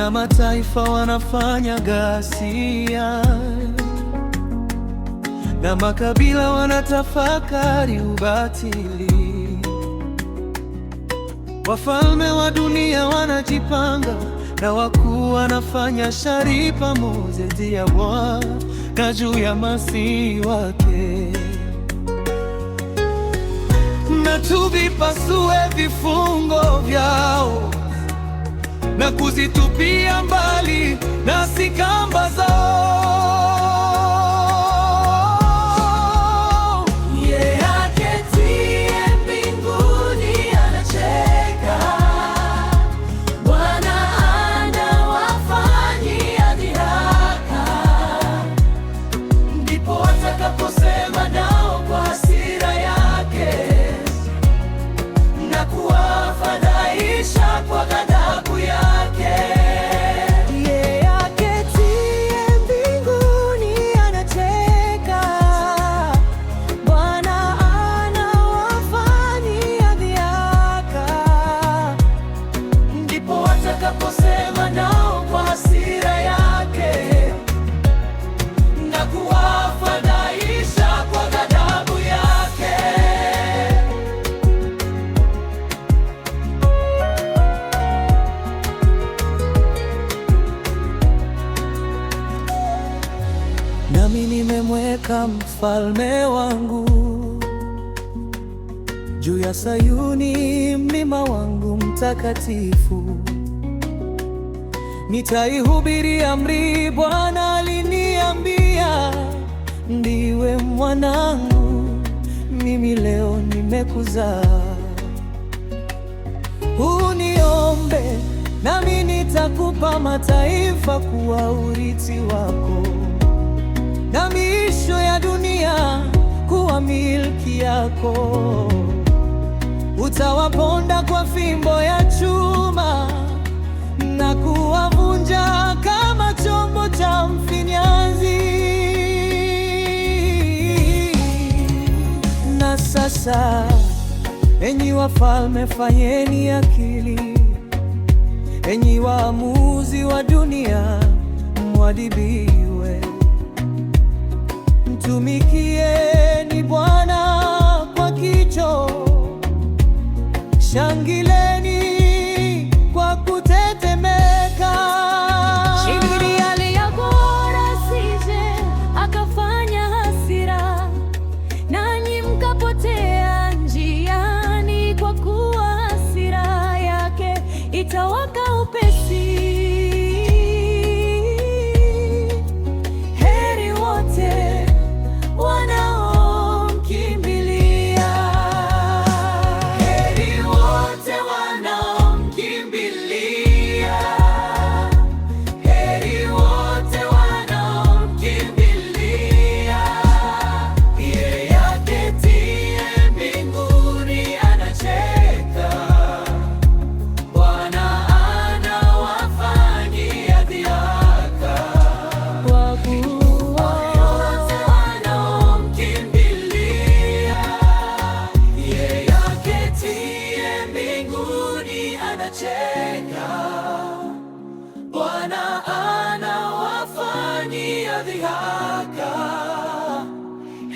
na mataifa wanafanya ghasia, na makabila wanatafakari ubatili. Wafalme wa dunia wanajipanga, na wakuu wanafanya shari pamoja dhidi ya Bwana juu ya Masihi wake. Na tuvipasue vifungo vyao na kuzitupia mbali nasi kamba zao. Yeye aketie mbinguni anacheka, Bwana anawafanyia dhihaka. Ndipo atakaposema nao kwa hasira yake na kuwafadhaisha kwa ghadhabu yake. Yeye aketie mbinguni anacheka, Bwana anawafanyia dhihaka. Ndipo atakaposema nao kwa hasira yake na kuwafadhaisha kwa ghadhabu yake. Nami nimemweka mfalme wangu juu ya Sayuni, mlima wangu mtakatifu. Nitaihubiri amri, Bwana aliniambia, ndiwe mwanangu, mimi leo nimekuzaa. Uniombe, nami nitakupa mataifa kuwa urithi wako, na miisho ya dunia kuwa milki yako. Utawaponda kwa fimbo ya chuma na kuwavunja kama chombo cha mfinyanzi. Na sasa, enyi wafalme, fanyeni akili, enyi waamuzi wa dunia, mwadhibiwe. Mtumikieni Bwana kwa kicho, shangileni kwa kutetemeka. Shingiri aliyabora asije akafanya hasira, nanyi mkapotea njiani, kwa kuwa hasira yake itawaka upesi. Bwana anawafanyia dhihaka.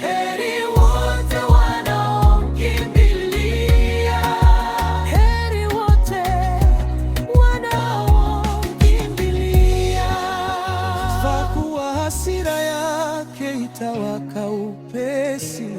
Heri wote wanaomkimbilia, Heri wote wanaomkimbilia. Kwa kuwa hasira yake itawaka upesi.